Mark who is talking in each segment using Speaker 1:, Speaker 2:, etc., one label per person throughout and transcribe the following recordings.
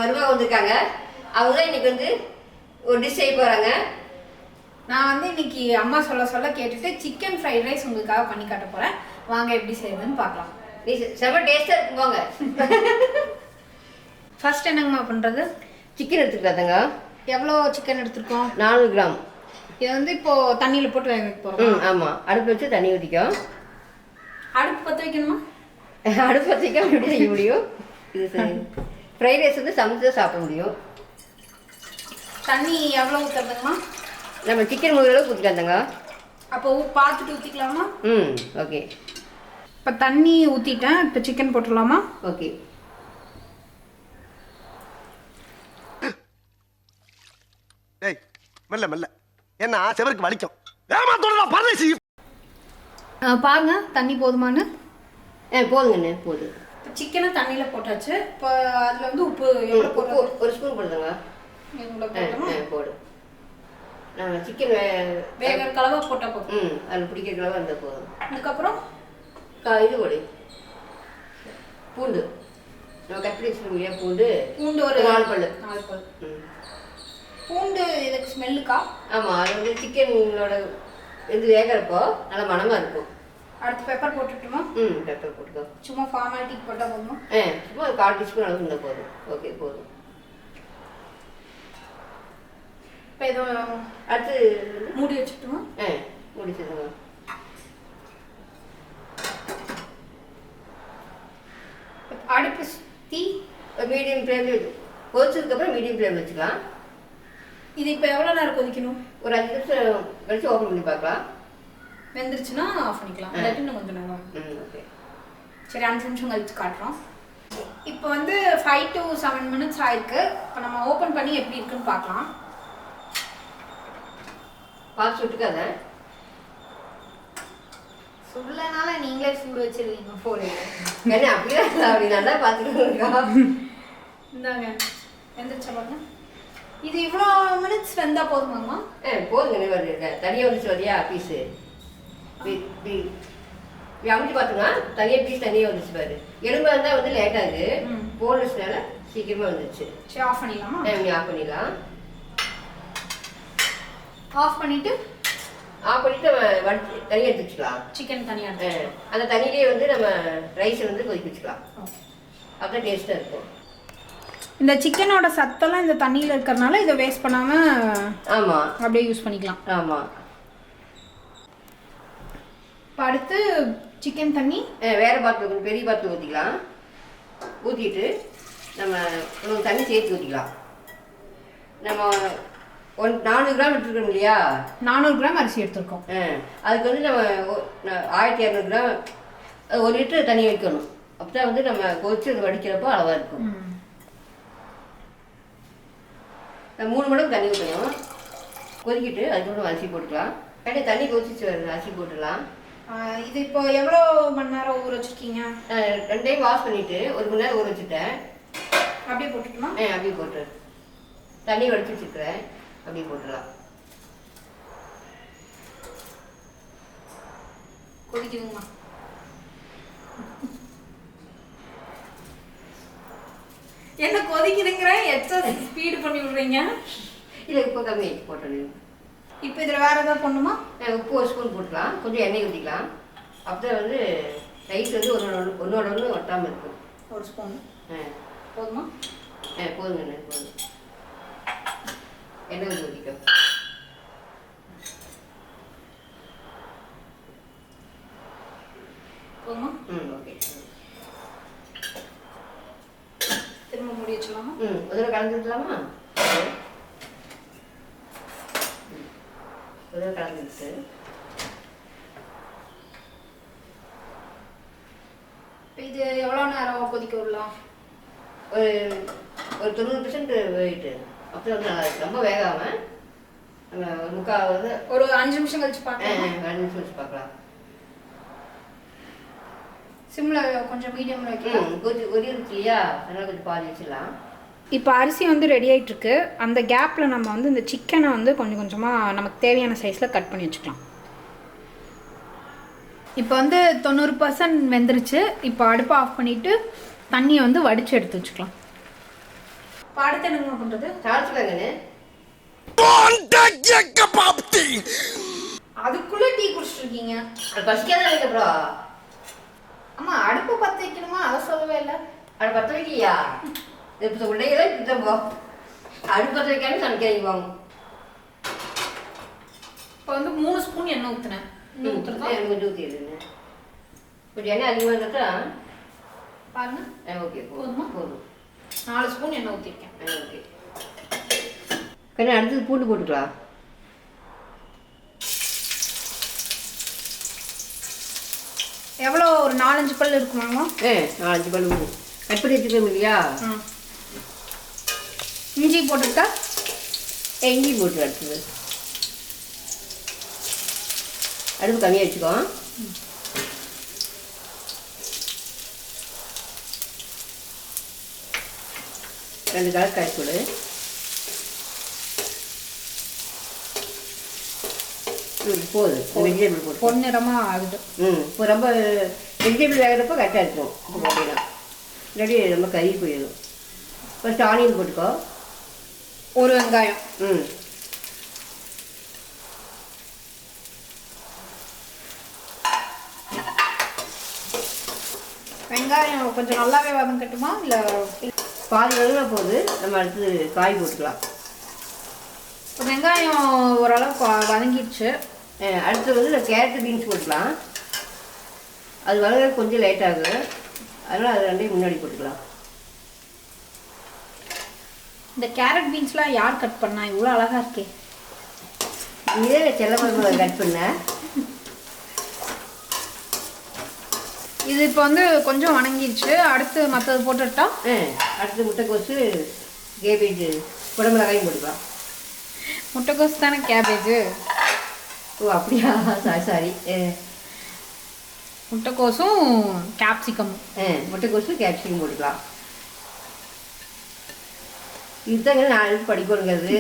Speaker 1: மருமக வந்திருக்காங்க. அவங்க தான் இன்னைக்கு வந்து ஒரு டிஷ் செய்ய போகிறாங்க.
Speaker 2: நான் வந்து இன்னைக்கு அம்மா சொல்ல கேட்டுட்டு சிக்கன் ஃப்ரைட் ரைஸ் உங்களுக்காக பண்ணி காட்ட போகிறேன். வாங்க எப்படி செய்யுதுன்னு பார்க்கலாம்.
Speaker 1: நீ செம்ம டேஸ்ட்டாக இருக்கும் போங்க.
Speaker 2: ஃபர்ஸ்ட் என்னங்கம்மா பண்ணுறது?
Speaker 1: சிக்கன் எடுத்துக்கலாங்க.
Speaker 2: எவ்வளோ சிக்கன் எடுத்துருக்கோம்?
Speaker 1: 4 கிராம்.
Speaker 2: இது வந்து இப்போது தண்ணியில் போட்டு வேக வைக்க போகிறோம்.
Speaker 1: ஆமாம், அடுப்பு வச்சு தண்ணி ஊற்றிக்கும்.
Speaker 2: அடுப்பு பற்ற வைக்கணுமா?
Speaker 1: அடுப்பு வச்சுக்க எப்படி செய்ய முடியும்? இது சரி, ஃப்ரைட் ரைஸ் வந்து சமைச்சு தான் சாப்பிட முடியும்.
Speaker 2: தண்ணி எவ்வளோ ஊற்றுறதுங்கம்மா?
Speaker 1: நம்ம சிக்கன் முழுகிற அளவுக்கு ஊற்றிக்காந்தங்க.
Speaker 2: அப்போ பார்த்துட்டு ஊற்றிக்கலாமா?
Speaker 1: ஓகே.
Speaker 2: இப்போ தண்ணி ஊற்றிட்டேன். இப்போ சிக்கன் போட்டுடலாமா?
Speaker 1: ஓகே.
Speaker 3: டேய் மெல்ல மெல்ல, என்ன செவருக்கு வலிக்கும். ஏமாத்தோட பரதேசி.
Speaker 2: பாருங்க தண்ணி போதுமானு.
Speaker 1: போதுங்கண்ணே, போதும்.
Speaker 2: இப்போ சிக்கனை தண்ணியில் போட்டாச்சு. இப்போ அதில் வந்து உப்பு எவ்வளோ போடுறோம்?
Speaker 1: ஒரு ஸ்பூன் போடுதுங்க. போடு. நான் சிக்கன்
Speaker 2: வேக கலவாக போட்டால் போதும்.
Speaker 1: அதில் பிடிக்கிற கலவாக இருந்தால் போதும்.
Speaker 2: அதுக்கப்புறம்
Speaker 1: இது போடு, பூண்டு. நம்ம கட் பண்ணி வச்சுருக்கோம் பூண்டு.
Speaker 2: பூண்டு ஒரு
Speaker 1: 4 பல்லு.
Speaker 2: 4 பல். பூண்டு இதுக்கு ஸ்மெல்லுக்கா?
Speaker 1: ஆமாம், அது வந்து சிக்கனோட இது வேகிறப்போ நல்லா மனமாக இருக்கும்.
Speaker 2: அடுத்து பெப்பர் போட்டுட்டுமா?
Speaker 1: பெப்பர் போட்டுக்கோ.
Speaker 2: சும்மா ஃபார்மாலிட்டிக்கு போட்டால் போதுமா?
Speaker 1: சும்மா ஒரு 1/4 டீஸ்பூன் அளவு இருந்தால் போதும். ஓகே, போதும்.
Speaker 2: இப்போ எதுவும்
Speaker 1: அடுத்து
Speaker 2: மூடி வச்சுட்டுமா?
Speaker 1: முடிச்சதுங்க.
Speaker 2: அடுப்பு தீ
Speaker 1: மீடியம் ஃப்ளேமில் கொதிச்சதுக்கப்புறம் மீடியம் ஃப்ளேமில் வச்சுக்கலாம்.
Speaker 2: இது இப்போ எவ்வளோ நேரம் கொதிக்கணும்?
Speaker 1: ஒரு 5 நிமிஷம் கழிச்சு ஓப்பன் பண்ணி பார்க்கலாம்.
Speaker 2: வெந்துருச்சுன்னா ஆஃப் பண்ணிக்கலாம். இல்லாட்டி இன்னும் கொஞ்சம் நேரம்.
Speaker 1: ஓகே.
Speaker 2: சரி, 5 நிமிஷம் கழிச்சு காட்டுறோம். இப்போ வந்து 5 to 7 minutes ஆயிருக்கு. இப்போ நம்ம ஓப்பன் பண்ணி எப்படி இருக்குன்னு பார்க்கலாம்.
Speaker 1: பார்த்து சுட்டுக்காத.
Speaker 2: சுடலனால நீங்களே சூடு வச்சிருக்கீங்க ஃபோனு.
Speaker 1: என்ன அப்படியே அப்படி நல்லா பார்த்துக்கோங்க.
Speaker 2: இந்தாங்க வெந்துருச்சா பாருங்க. இது இவ்வளோ மினிட்ஸ் வெந்தா போதுமாங்கம்மா?
Speaker 1: போதுங்க. வருது தனியாக வந்துச்சு வரியா பீஸு. அமைச்சு பார்த்துங்க, தனியாக பீஸ் தனியாக வந்துச்சு பாரு. எலும்பு இருந்தால் வந்து லேட் ஆகுது. போனஸ்னால சீக்கிரமாக வந்துச்சு.
Speaker 2: சரி, ஆஃப் பண்ணிடலாமா?
Speaker 1: நீ ஆஃப் பண்ணிடலாம்.
Speaker 2: ஆஃப் பண்ணிவிட்டு
Speaker 1: வடிச்சு தனியாக எடுத்து வச்சுக்கலாம்.
Speaker 2: சிக்கன் தனியாக
Speaker 1: அந்த தண்ணியிலே வந்து நம்ம ரைஸை வந்து கொதிக்க வச்சுக்கலாம். அப்போ டேஸ்ட்டாக இருக்கும்.
Speaker 2: இந்த சிக்கனோட சத்தெல்லாம் இந்த தண்ணியில் இருக்கிறனால இதை வேஸ்ட் பண்ணாமல்
Speaker 1: ஆமாம்
Speaker 2: அப்படியே யூஸ் பண்ணிக்கலாம்.
Speaker 1: ஆமாம்.
Speaker 2: இப்போ அடுத்து சிக்கன் தண்ணி
Speaker 1: வேறு பாத்திரம், கொஞ்சம் பெரிய பாத்திரம் ஊற்றிக்கலாம். ஊற்றிட்டு நம்ம கொஞ்சம் தண்ணி சேர்த்து ஊற்றிக்கலாம். நம்ம 400 கிராம் எடுத்துருக்கோம் இல்லையா?
Speaker 2: 400 கிராம் அரிசி எடுத்துருக்கோம்.
Speaker 1: அதுக்கு வந்து நம்ம 1200 கிராம் 1 லிட்டர் தண்ணி வைக்கணும். அப்போ தான் வந்து நம்ம கொதிச்சு அது வடிக்கிறப்போ அளவாக இருக்கும். 3 மடங்கு தண்ணி ஊற்றணும். கொதிக்கிட்டு அதுக்கப்புறம் அரிசி போட்டுக்கலாம். தண்ணி கொதிச்சு வருது, அரிசி போட்டுடலாம்.
Speaker 2: இது இப்போ எவ்வளோ மணி நேரம் ஊற வச்சுருக்கீங்க?
Speaker 1: 2 டைம் வாஷ் பண்ணிவிட்டு 1 மணி நேரம் ஊற வச்சுட்டேன்.
Speaker 2: அப்படியே போட்டுட்டுமா?
Speaker 1: அப்படியே போட்டு தண்ணி வடிச்சு வச்சுருக்கிறேன். அப்படியே போட்டுடலாம்.
Speaker 2: கொதிக்குதுங்கம்மா. என்ன கொதிக்குதுங்கிற எச்ச ஸ்பீடு பண்ணி விடுறீங்க?
Speaker 1: இல்லை, இப்போ கம்மி போட்டேன்.
Speaker 2: இப்போ இதில் வேறு ஏதாவது பண்ணுமா?
Speaker 1: உப்பு 1 ஸ்பூன் போட்டுக்கலாம். கொஞ்சம் எண்ணெய் ஊற்றிக்கலாம். அப்போ தான் வந்து ரைஸ் வந்து ஒன்றோட ஒன்று ஒட்டாமல் இருக்கும்.
Speaker 2: 1 ஸ்பூன் போதுமா?
Speaker 1: போதுங்க. போதும். எண்ணெய் வந்து ஊற்றிக்கோ.
Speaker 2: போதுமா?
Speaker 1: ஓகே.
Speaker 2: திரும்ப மூடி வச்சுக்கலாமா?
Speaker 1: முதல்ல கலந்து விடலாமா? முதல்ல கலந்து விட்டு
Speaker 2: இது எவ்வளோ நேரம் கொதிக்க விடலாம்?
Speaker 1: ஒரு 90% வெயிட்டு. அப்போ வந்து நல்லா இருக்கு. ரொம்ப வேகாமல் நம்ம முக்கால் வந்து
Speaker 2: ஒரு 5 நிமிஷம் கழிச்சு பார்க்கலாம்.
Speaker 1: 2 நிமிஷம் வச்சு பார்க்கலாம்.
Speaker 2: சிம்மில் கொஞ்சம் மீடியமில் வைக்கலாம்.
Speaker 1: கொஞ்சம் இருக்கு இல்லையா, அதனால் கொஞ்சம் பாதி வச்சிடலாம்.
Speaker 2: இப்போ அரிசி வந்து ரெடி ஆகிட்டுருக்கு. அந்த கேப்பில் நம்ம வந்து இந்த சிக்கனை வந்து கொஞ்சம் கொஞ்சமாக நமக்கு தேவையான சைஸில் கட் பண்ணி வச்சுக்கலாம். இப்போ வந்து 90% வெந்துருச்சு. இப்போ அடுப்பை ஆஃப் பண்ணிவிட்டு தண்ணியை வந்து வடித்து எடுத்து வச்சுக்கலாம். அடுத்து என்னங்க பண்றது?
Speaker 1: தாளிச்சுக்கங்கண்ணே.
Speaker 2: அதுக்குள்ள டீ குடிச்சிட்டு இருக்கீங்க.
Speaker 1: அது பசிக்காத எனக்கு அப்புறம்.
Speaker 2: அம்மா அடுப்பு பற்ற வைக்கணுமா? அதை சொல்லவே இல்லை.
Speaker 1: அது பற்ற வைக்கியா? இப்போ உள்ளேதான் இப்படிதான் போ. அடுப்பு பற்ற வைக்காம சமைக்கிறீங்க போங்க.
Speaker 2: இப்போ வந்து 3 ஸ்பூன் எண்ணெய் ஊற்றினேன். இன்னும் ஊற்றுறதா?
Speaker 1: எனக்கு கொஞ்சம் ஊற்றிடுங்க. கொஞ்சம் எண்ணெய் அதிகமாக இருந்தாக்கா
Speaker 2: பாருங்க.
Speaker 1: ஓகே
Speaker 2: போதுமா?
Speaker 1: போதும்.
Speaker 2: 4 ஸ்பூன் எண்ணெய் ஊற்றிருக்கேன்.
Speaker 1: ஓகே. கண்ணா அடுத்தது பூண்டு போட்டுக்கலாம்.
Speaker 2: எவ்வளோ? ஒரு 4-5 பல் இருக்குமாங்க?
Speaker 1: 4-5 பல் கட் பண்ணி வச்சுக்கணும் இல்லையா?
Speaker 2: இஞ்சி போட்டுட்டா?
Speaker 1: இஞ்சி போட்டு அடுத்தது அடுப்பு கம்மியாக வச்சுக்கோ. ரெண்டு கலர் காய்ச்சோடு போதும். வெஜிடபிள் போட்டு
Speaker 2: பொன்னிறமாக ஆகுது.
Speaker 1: இப்போ ரொம்ப வெஜிடபிள் வேகிறப்போ கரெக்டாக இருக்கும். இப்போ போட்டீங்கன்னா இல்லாட்டி ரொம்ப கறி போயிடும். ஃபஸ்ட்டு ஆனியன் போட்டுக்கோ.
Speaker 2: ஒரு வெங்காயம். வெங்காயம் கொஞ்சம் நல்லாவே வதங்கட்டுமா? இல்லை
Speaker 1: பாதி வதங்கினா போது நம்ம அடுத்து காய் போட்டுக்கலாம்.
Speaker 2: வெங்காயம் ஓரளவுக்கு வதங்கிடுச்சு.
Speaker 1: அடுத்து வந்து நான் கேரட்டு பீன்ஸ் போட்டுக்கலாம். அது வதங்க கொஞ்சம் லேட் ஆகுது, அதனால் அது ரெண்டையும் முன்னாடி போட்டுக்கலாம்.
Speaker 2: இந்த கேரட் பீன்ஸ்லாம் யார் கட் பண்ணா? இவ்வளோ அழகாக இருக்கே.
Speaker 1: இதே செல்லமாக கட் பண்ண.
Speaker 2: இது இப்போ வந்து கொஞ்சம் வணங்கிடுச்சு. அடுத்து மற்றது போட்டுட்டா?
Speaker 1: அடுத்து முட்டைக்கோசு, கேபேஜ், குடமிளகாயும் போட்டுக்கலாம்.
Speaker 2: முட்டைக்கோசு தானே கேபேஜு?
Speaker 1: ஓ அப்படியா? சாரி.
Speaker 2: முட்டைக்கோசும் கேப்சிகம்.
Speaker 1: முட்டைக்கோசு கேப்சிகம் போட்டுக்கலாம். இதுதாங்க 4 எழுத்து படிக்கணுங்கிறது.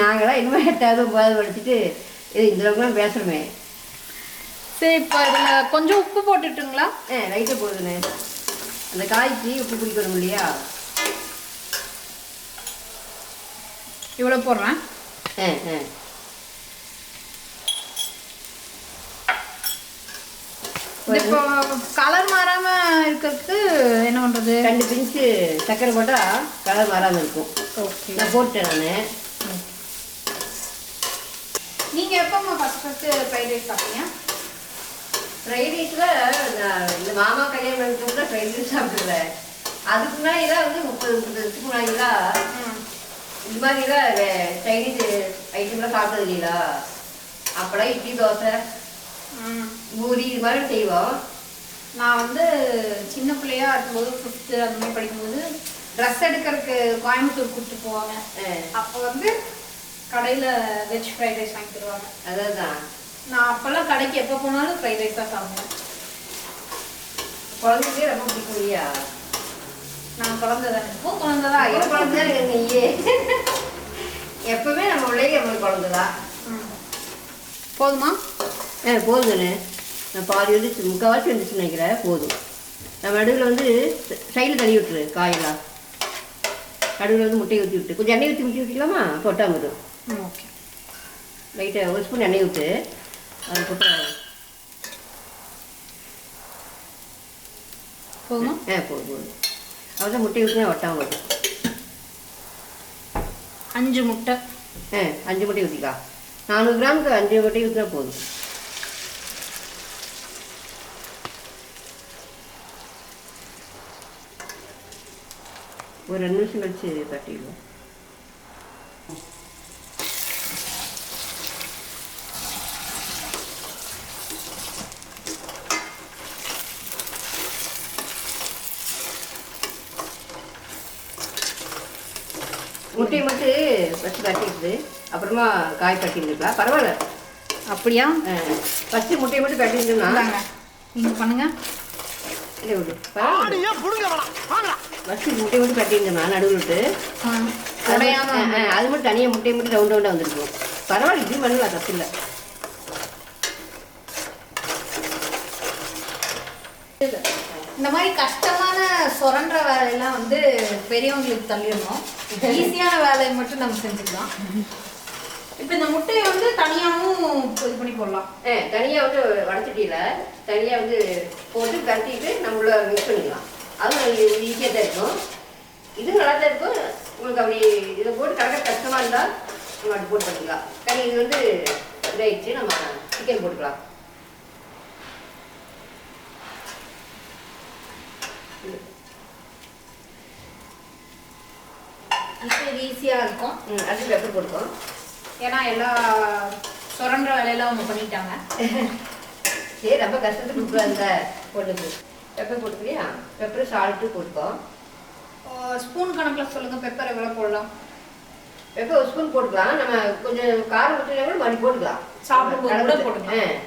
Speaker 1: நாங்களாம் இன்னும் 8வது 9வது படிச்சுட்டு இது இந்த அளவுக்குலாம் பேசுகிறோமே.
Speaker 2: சரி, இப்போ இதில் கொஞ்சம் உப்பு போட்டுட்டுங்களா?
Speaker 1: லைட்டாக போடுதுண்ணே. அந்த காய்க்கு உப்பு பிடிக்கணும் இல்லையா?
Speaker 2: இவ்வளோ போடுறேன். இப்போ கலர் மாறாம இருக்கிறதுக்கு என்ன பண்றது?
Speaker 1: 2 பிஞ்சு சக்கரை போட்டால் கலர் மாறாமல் இருக்கும்.
Speaker 2: ஓகே,
Speaker 1: நான் போட்டேன். நான்
Speaker 2: நீங்கள் எப்போம்மா ஃபஸ்ட்டு ஃப்ரைட் ரைஸ் சாப்பிட்டீங்க?
Speaker 1: ஃப்ரைட் ரைஸில் நான் இந்த மாமா கல்யாணம் பண்ணிட்டு தான் ஃப்ரைட் ரைஸ் சாப்பிடுவேன். அதுக்கு முன்னாடிலாம் வந்து 30 வருஷத்துக்கு முன்னாடிலாம் இது மாதிரிலாம் சைனீஸ் ஐட்டம்லாம் சாப்பிட்டது இல்லைங்களா? அப்போலாம் இட்லி, தோசை, பூரி இது மாதிரி செய்வோம்.
Speaker 2: நான் வந்து சின்ன பிள்ளையா இருக்கும்போது 5th அந்த மாதிரி படிக்கும்போது ட்ரெஸ் எடுக்கிறதுக்கு கோயம்புத்தூர் கூப்பிட்டு போவாங்க. அப்போ வந்து கடையில் வெஜ் ஃப்ரைட் ரைஸ் வாங்கி தருவாங்க.
Speaker 1: அதான்
Speaker 2: நான் அப்போல்லாம் கடைக்கு எப்போ போனாலும் ஃப்ரைட் ரைஸ் தான் சாப்பிடுவேன்.
Speaker 1: குழந்தைங்களே ரொம்ப பிடிக்கும் இல்லையா?
Speaker 2: நான் குழந்தை தானே. இப்போ குழந்தை தான்.
Speaker 1: ஐயோ குழந்தை தான் இருக்கு நீயே. எப்பவுமே நம்ம பிள்ளைங்க நம்மளுக்கு குழந்தை தான்.
Speaker 2: போதுமா?
Speaker 1: போதுங்கண்ணே. நான் பாதி வந்துச்சு, முக்கால்வாசி வந்துச்சுன்னு நினைக்கிறேன். போதும். நம்ம நடுவில் வந்து சைடில் தண்ணி விட்டுரு. காயெல்லாம் நடுவில் வந்து முட்டையை ஊற்றி விட்டு கொஞ்சம் எண்ணெய் ஊற்றி விட்டுக்கலாமா? போட்டால் வரும்.
Speaker 2: ஓகே.
Speaker 1: லைட்டாக 1 ஸ்பூன் எண்ணெய் ஊற்று. அது போட்டு
Speaker 2: போதுமா?
Speaker 1: போதும் போதும். அவ்வளோதான். முட்டையை ஊற்றினா ஒட்டாமல் வரும்.
Speaker 2: 5 முட்டை.
Speaker 1: 5 முட்டை ஊற்றிக்கலாம். 400 கிராமுக்கு 5 முட்டை ஊற்றினா போதும். ஒரு 2 நிமிஷம் கழிச்சு தட்டிடுவோம். முட்டையை மட்டும் ஃபஸ்ட்டு கட்டிடுது, அப்புறமா காய் கட்டிருந்துக்கலாம். பரவாயில்ல.
Speaker 2: அப்படியா?
Speaker 1: ஃபஸ்ட்டு முட்டையை மட்டும் கட்டிருந்தோம்னா
Speaker 2: நீங்கள் பண்ணுங்க.
Speaker 1: இல்லை விடு. பரவாயில்ல. ஃபஸ்ட்டு முட்டையை மட்டும் கட்டியிருந்தோம்னா நடுவில் விட்டு அது மட்டும் தனியாக முட்டையை மட்டும் ரவுண்ட் ரவுண்டாக வந்துருக்கும். பரவாயில்ல, இப்படி பண்ணலாம், தப்பு இல்லை.
Speaker 2: இந்த மாதிரி கஷ்டமான சுரண்ட வேலையெல்லாம் வந்து பெரியவங்களுக்கு தள்ளிடணும். ஈஸியான வேலையை மட்டும் நம்ம செஞ்சுக்கலாம். இப்போ இந்த முட்டையை வந்து தனியாகவும் இது பண்ணி போடலாம்.
Speaker 1: தனியாக வந்து வடச்சட்டியில் தனியாக வந்து போட்டு கட்டிட்டு நம்மள மிக்ஸ் பண்ணிக்கலாம். அதுவும் ஈஸியாக தான் இருக்கும். இது நல்லா தான் இருக்கும். உங்களுக்கு அப்படி இதை போட்டு கரெக்டாக கஷ்டமாக இருந்தால் நம்ம அப்படி போட்டு பண்ணிக்கலாம். இது வந்து இதாகிடுச்சு, நம்ம சிக்கன் போட்டுக்கலாம்.
Speaker 2: இப்போ இது ஈஸியாக இருக்கும்.
Speaker 1: அது பெப்பர் போட்டுக்கோம்.
Speaker 2: ஏன்னா எல்லா சுரண்ட வேலையெல்லாம் அவங்க பண்ணிட்டாங்க.
Speaker 1: சரி, ரொம்ப கஷ்டத்துக்கு கொடுக்குறாங்க. போட்டுக்கு பெப்பர் போட்டுக்கிறியா? பெப்பர் சால்ட்டு போட்டுக்கோ.
Speaker 2: ஸ்பூன் கணக்கில் சொல்லுங்கள், பெப்பர் எவ்வளோ போடலாம்?
Speaker 1: பெப்பர் ஒரு ஸ்பூன் போட்டுக்கலாம். நம்ம கொஞ்சம் காரம் ஊற்றினா கூட மறுபடி போட்டுக்கலாம்.
Speaker 2: சாப்பிடும்போது கூட போட்டுக்கலாம்.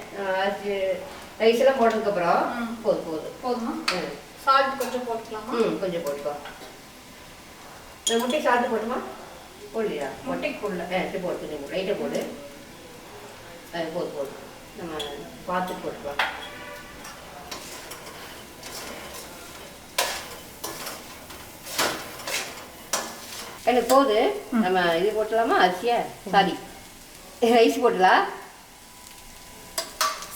Speaker 1: ரைஸ் எல்லாம் போட்டதுக்கப்புறம்
Speaker 2: போதுமா? சால்ட் கொஞ்சம் போட்டுக்கலாமா?
Speaker 1: கொஞ்சம் போட்டுக்கோ. இந்த முட்டை சால்ட்டு போட்டுமா? போடலையா?
Speaker 2: முட்டைக்கு போடல.
Speaker 1: சரி போட்டு நீங்கள் லைட்டாக போடு. அது போது நம்ம பார்த்து போட்டுக்கலாம். எனக்கு போகுது. நம்ம இது போட்டுடலாமா? அரிசியா சாரி ரைஸ் போட்டுடலாம்.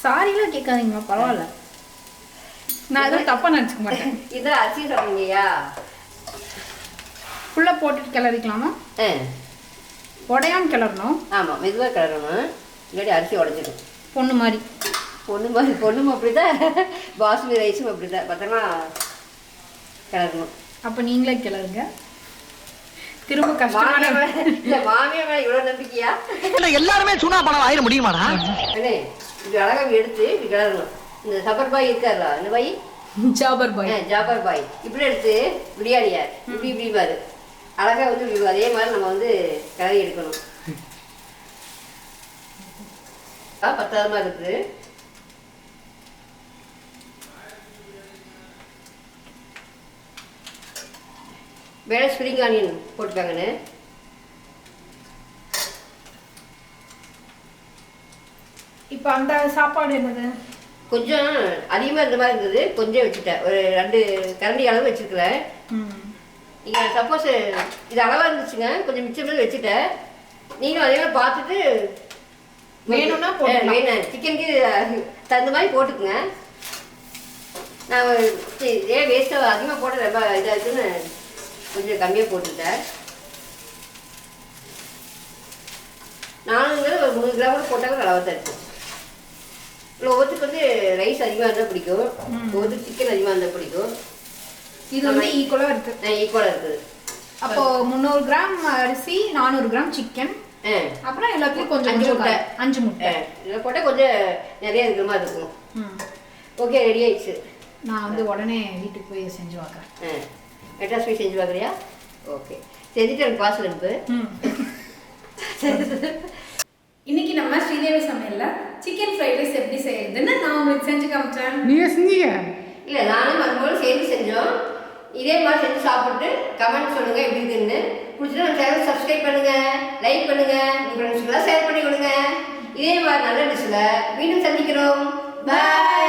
Speaker 2: சாரிலாம் கேட்காதீங்களா, பரவாயில்ல. நான் எதுவும் தப்பாக நினச்சிக்க மாட்டேன்.
Speaker 1: இதான் அரிசி சாப்பிடுங்கய்யா.
Speaker 2: ஃபுல்லாக போட்டுட்டு கிளறிக்கலாமா? உடையாமல் கிளறணும்.
Speaker 1: ஆமாம், மெதுவாக கிளறணும். இல்லாட்டி அரிசி உடஞ்சிடும்.
Speaker 2: பொண்ணு மாதிரி.
Speaker 1: பொண்ணும் அப்படி தான், பாஸ்மதி ரைஸும் அப்படி தான் பத்திரமா கிளறணும்.
Speaker 2: அப்போ நீங்களே கிளறுங்க. திரும்ப கஷ்டமான
Speaker 1: இந்த மாமியா மேலே இவ்வளோ நம்பிக்கையா?
Speaker 3: எல்லாருமே சுனா பணம் ஆயிட முடியுமாடா?
Speaker 1: அண்ணே, இது அழகாக எடுத்து இப்படி கிளறணும். இந்த சபர் பாய் இருக்காருல, இந்த பாய்
Speaker 2: ஜாபர் பாய்.
Speaker 1: ஜாபர் பாய் இப்படி எடுத்து பிரியாணியா இப்படி பாரு அழகா வந்து அதே மாதிரி நம்ம வந்து கிளறி எடுக்கணும். பத்தாவதுமா இருக்குது. மேலே ஸ்ப்ரிங் ஆனியன் போட்டுக்காங்கன்னு.
Speaker 2: இப்போ அந்த சாப்பாடு என்னது?
Speaker 1: கொஞ்சம் அதிகமாக இருந்த மாதிரி இருந்தது, கொஞ்சம் வச்சுட்டேன். ஒரு 2 கரண்டி அளவு வச்சுருக்கிறேன். நீங்கள் சப்போஸ் இது அளவாக இருந்துச்சுங்க, கொஞ்சம் மிச்சம் வச்சுட்டேன். நீங்களும் அதே மாதிரி பார்த்துட்டு
Speaker 2: வேணும்னா
Speaker 1: வேணும் சிக்கனுக்கு தகுந்த மாதிரி போட்டுக்குங்க. நான் ஏன் வேஸ்ட்டாக அதிகமாக போட்டு ரொம்ப இதாக இருக்குன்னு கொஞ்சம் கம்மியாக போட்டுக்கிட்டேன். நானுங்கிற ஒரு 3 கிராம் கூட போட்டால் கூட அளவாக தான் இருக்கும். இல்லை ஒவ்வொருத்துக்கு வந்து ரைஸ் அதிகமாக இருந்தால் பிடிக்கும், ஒவ்வொருத்துக்கு சிக்கன் அதிகமாக இருந்தால் பிடிக்கும்.
Speaker 2: இது வந்து ஈக்குவலாக இருக்குது.
Speaker 1: ஈக்குவலாக இருக்குது.
Speaker 2: அப்போ 300 கிராம் அரிசி, 400 கிராம் சிக்கன், அப்புறம் எல்லாத்துலேயும் கொஞ்சம் 5 முட்டை
Speaker 1: இதில் போட்டால் கொஞ்சம் நிறைய இருக்கிற மாதிரி இருக்கும். ஓகே, ரெடி ஆயிடுச்சு.
Speaker 2: நான் வந்து உடனே வீட்டுக்கு போய் செஞ்சு பார்க்குறேன்.
Speaker 1: மெட்ராஸ் போய் செஞ்சு பார்க்குறியா? ஓகே, செஞ்சுட்டு எனக்கு பார்சல் அனுப்பு.
Speaker 2: இன்னைக்கு நம்ம ஸ்ரீதேவி சமையல்ல சிக்கன் ஃப்ரைட் ரைஸ் எப்படி செய்யறதுன்னு நான் உங்களுக்கு செஞ்சு காமிச்சேன்.
Speaker 4: நீங்க செஞ்சீங்க?
Speaker 1: இல்லை, நானும் மறுபடியும் சேர்ந்து செஞ்சோம். இதே மாதிரி செஞ்சு சாப்பிட்டு கமெண்ட் சொல்லுங்க எப்படி இருக்குன்னு. பிடிச்சிட்டு நம்ம சேனல் சப்ஸ்கிரைப் பண்ணுங்க, லைக் பண்ணுங்க, உங்கள் ஃப்ரெண்ட்ஸுக்கெல்லாம் ஷேர் பண்ணி கொடுங்க. இதே மாதிரி நல்ல டிஷ்ஷில் மீண்டும் சந்திக்கிறோம். பாய்.